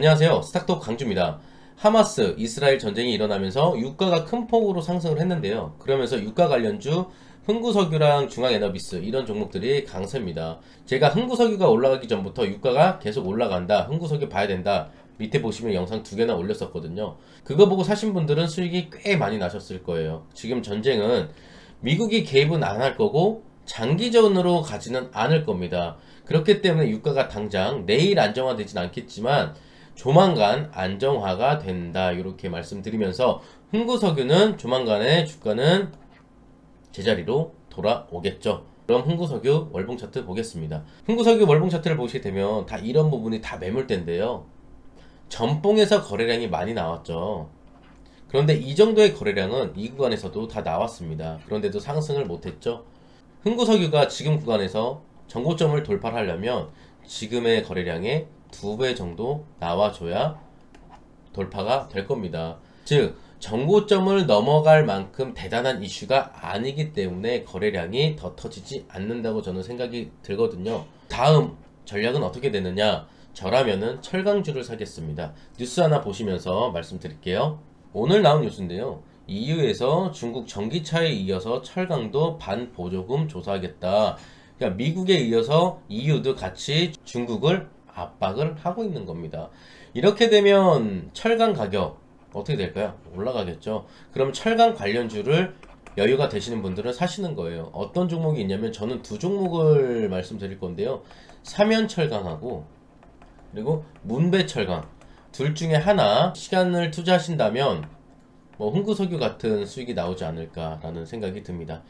안녕하세요. 스탁톡 강주입니다. 하마스, 이스라엘 전쟁이 일어나면서 유가가 큰 폭으로 상승을 했는데요. 그러면서 유가 관련주 흥구석유랑 중앙에너비스 이런 종목들이 강세입니다. 제가 흥구석유가 올라가기 전부터 유가가 계속 올라간다, 흥구석유 봐야 된다, 밑에 보시면 영상 2개나 올렸었거든요. 그거 보고 사신 분들은 수익이 꽤 많이 나셨을 거예요. 지금 전쟁은 미국이 개입은 안 할 거고 장기전으로 가지는 않을 겁니다. 그렇기 때문에 유가가 당장 내일 안정화되진 않겠지만 조만간 안정화가 된다, 이렇게 말씀드리면서 흥구석유는 조만간에 주가는 제자리로 돌아오겠죠. 그럼 흥구석유 월봉 차트 보겠습니다. 흥구석유 월봉 차트를 보시게 되면 다 이런 부분이 다 매물대인데요. 전봉에서 거래량이 많이 나왔죠. 그런데 이 정도의 거래량은 이 구간에서도 다 나왔습니다. 그런데도 상승을 못했죠. 흥구석유가 지금 구간에서 전고점을 돌파하려면 지금의 거래량의 2배 정도 나와줘야 돌파가 될 겁니다. 즉 전고점을 넘어갈 만큼 대단한 이슈가 아니기 때문에 거래량이 더 터지지 않는다고 저는 생각이 들거든요. 다음 전략은 어떻게 되느냐? 저라면은 철강주를 사겠습니다. 뉴스 하나 보시면서 말씀드릴게요. 오늘 나온 뉴스인데요. EU에서 중국 전기차에 이어서 철강도 반보조금 조사하겠다. 그러니까 미국에 이어서 EU도 같이 중국을 압박을 하고 있는 겁니다. 이렇게 되면 철강 가격 어떻게 될까요? 올라가겠죠. 그럼 철강 관련주를 여유가 되시는 분들은 사시는 거예요. 어떤 종목이 있냐면 저는 두 종목을 말씀드릴 건데요. 사면철강하고 그리고 문배철강, 둘 중에 하나 시간을 투자하신다면 흥구석유 같은 수익이 나오지 않을까라는 생각이 듭니다.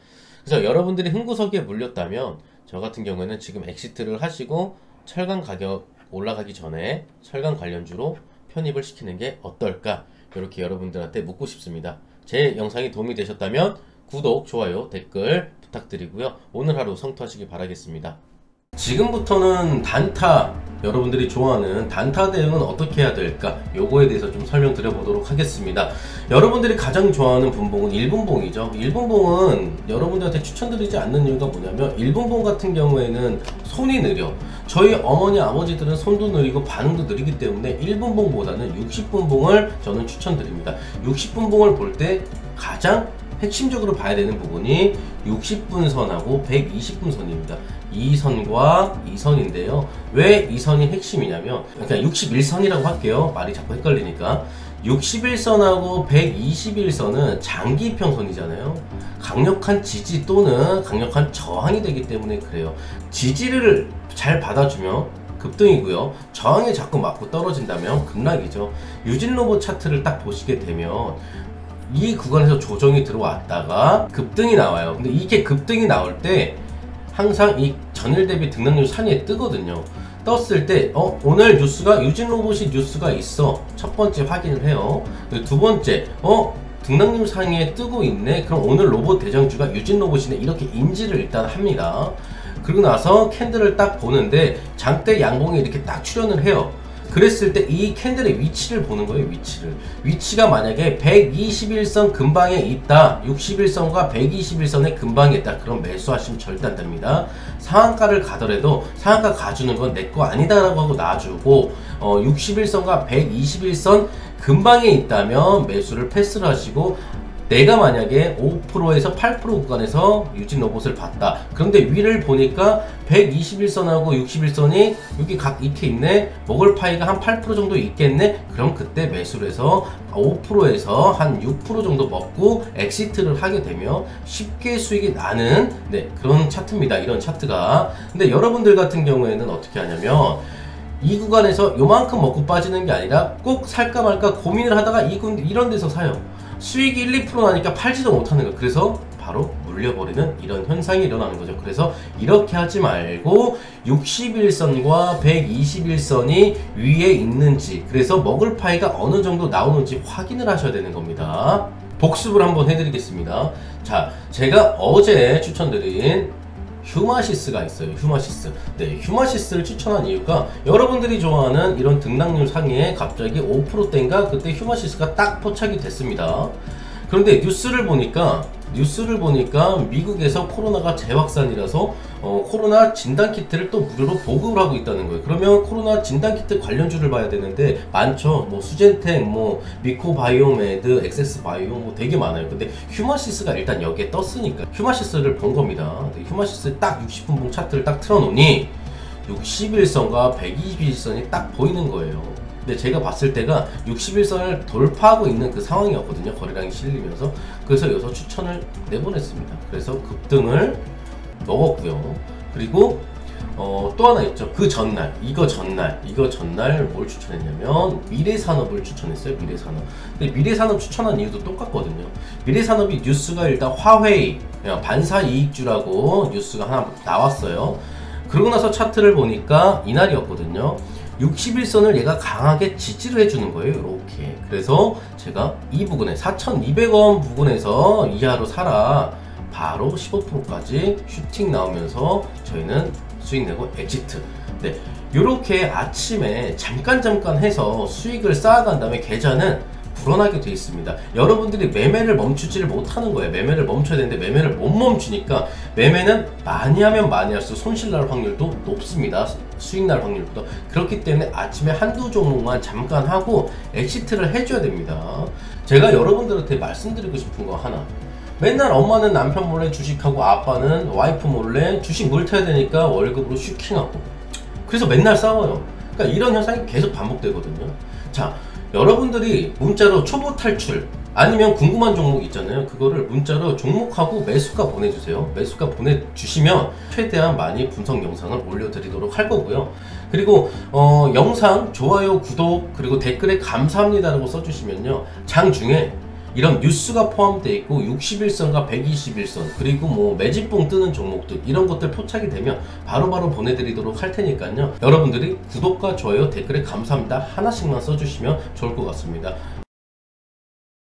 그래서 여러분들이 흥구석유에 물렸다면 저 같은 경우에는 지금 엑시트를 하시고 철강 가격 올라가기 전에 철강 관련주로 편입을 시키는 게 어떨까, 이렇게 여러분들한테 묻고 싶습니다. 제 영상이 도움이 되셨다면 구독, 좋아요, 댓글 부탁드리고요. 오늘 하루 성투하시기 바라겠습니다. 지금부터는 단타, 여러분들이 좋아하는 단타 대응은 어떻게 해야 될까, 요거에 대해서 좀 설명드려 보도록 하겠습니다. 여러분들이 가장 좋아하는 분봉은 1분봉이죠. 1분봉은 여러분들한테 추천드리지 않는 이유가 뭐냐면 1분봉 같은 경우에는 손이 느려. 저희 어머니 아버지들은 손도 느리고 반응도 느리기 때문에 1분봉보다는 60분봉을 저는 추천드립니다. 60분봉을 볼 때 가장 핵심적으로 봐야 되는 부분이 60분 선하고 120분 선입니다. 이 선과 이 선인데요. 왜 이 선이 핵심이냐면, 그러니까 61선이라고 할게요. 말이 자꾸 헷갈리니까. 61선하고 121선은 장기평선이잖아요. 강력한 지지 또는 강력한 저항이 되기 때문에 그래요. 지지를 잘 받아주면 급등이고요. 저항에 자꾸 맞고 떨어진다면 급락이죠. 유진로봇 차트를 딱 보시게 되면 이 구간에서 조정이 들어왔다가 급등이 나와요. 근데 이게 급등이 나올 때 항상 이 전일 대비 등락률 산위에 뜨거든요. 떴을 때 오늘 뉴스가 유진로봇이 뉴스가 있어, 첫 번째 확인을 해요. 두 번째 등락률 상위에 뜨고 있네, 그럼 오늘 로봇 대장주가 유진로봇이네, 이렇게 인지를 일단 합니다. 그리고 나서 캔들을 딱 보는데 장대 양봉이 이렇게 딱 출현을 해요. 그랬을 때 이 캔들의 위치를 보는 거예요. 위치가 만약에 121선 근방에 있다, 61선과 121선의 근방에 있다, 그럼 매수하시면 절대 안 됩니다. 상한가를 가더라도 상한가 가주는 건 내 거 아니다 라고 하고 놔주고 61선과 121선 근방에 있다면 매수를 패스를 하시고, 내가 만약에 5%에서 8% 구간에서 유진로봇을 봤다. 그런데 위를 보니까 121선하고 61선이 여기 각 이렇게 있네, 먹을 파이가 한 8% 정도 있겠네, 그럼 그때 매수를 해서 5%에서 한 6% 정도 먹고 엑시트를 하게 되면 쉽게 수익이 나는 그런 차트입니다. 이런 차트가. 근데 여러분들 같은 경우에는 어떻게 하냐면 이 구간에서 요만큼 먹고 빠지는 게 아니라 꼭 살까 말까 고민을 하다가 이런 데서 사요. 수익이 1, 2% 나니까 팔지도 못하는 거예요. 그래서 바로 물려버리는 이런 현상이 일어나는 거죠. 그래서 이렇게 하지 말고 61선과 121선이 위에 있는지, 그래서 먹을 파이가 어느 정도 나오는지 확인을 하셔야 되는 겁니다. 복습을 한번 해드리겠습니다. 자, 제가 어제 추천드린 휴마시스가 있어요. 휴마시스. 휴마시스를 추천한 이유가 여러분들이 좋아하는 이런 등락률 상위에 갑자기 5%대인가 그때 휴마시스가 딱 포착이 됐습니다. 그런데 뉴스를 보니까 뉴스를 보니까 미국에서 코로나가 재확산이라서 코로나 진단키트를 또 무료로 보급을 하고 있다는 거예요. 그러면 코로나 진단키트 관련주를 봐야 되는데 많죠. 뭐 수젠텍, 뭐 미코바이오메드, 엑세스바이오 뭐 되게 많아요. 근데 휴마시스가 일단 여기에 떴으니까 휴마시스를 본 겁니다. 휴마시스 딱 60분봉 차트를 딱 틀어놓으니 61선과 121선이 딱 보이는 거예요. 근데 제가 봤을 때가 61선을 돌파하고 있는 그 상황이었거든요. 거래량이 실리면서. 그래서 여기서 추천을 내보냈습니다. 그래서 급등을 먹었고요. 그리고 또 하나 있죠. 그 전날, 이거 전날 뭘 추천했냐면 미래산업을 추천했어요. 미래산업. 근데 미래산업 추천한 이유도 똑같거든요. 미래산업이 뉴스가 일단 화웨이 반사이익주라고 뉴스가 하나 나왔어요. 그러고 나서 차트를 보니까 이날이었거든요. 61선을 얘가 강하게 지지를 해주는 거예요. 이렇게. 그래서 제가 이 부분에 4,200원 부근에서 이하로 사라. 바로 15%까지 슈팅 나오면서 저희는 수익 내고 엑시트. 네, 이렇게 아침에 잠깐 해서 수익을 쌓아간 다음에 계좌는 불어나게 돼 있습니다. 여러분들이 매매를 멈추지를 못하는 거예요. 매매를 멈춰야 되는데 매매를 못 멈추니까 매매는 많이 하면 많이 할수록 손실 날 확률도 높습니다. 수익 날 확률보다. 그렇기 때문에 아침에 한두 종목만 잠깐 하고 엑시트를 해줘야 됩니다. 제가 여러분들한테 말씀드리고 싶은 거 하나. 맨날 엄마는 남편 몰래 주식하고 아빠는 와이프 몰래 주식 물타야 되니까 월급으로 슈킹하고 그래서 맨날 싸워요. 그러니까 이런 현상이 계속 반복되거든요. 자, 여러분들이 문자로 초보 탈출 아니면 궁금한 종목 있잖아요. 그거를 문자로 종목하고 매수가 보내주세요. 매수가 보내주시면 최대한 많이 분석 영상을 올려드리도록 할 거고요. 그리고 영상 좋아요, 구독 그리고 댓글에 감사합니다라고 써주시면요. 장중에 이런 뉴스가 포함되어 있고 61선과 121선 그리고 뭐 매집봉 뜨는 종목들 이런 것들 포착이 되면 바로바로 보내드리도록 할 테니까요. 여러분들이 구독과 좋아요 댓글에 감사합니다 하나씩만 써주시면 좋을 것 같습니다.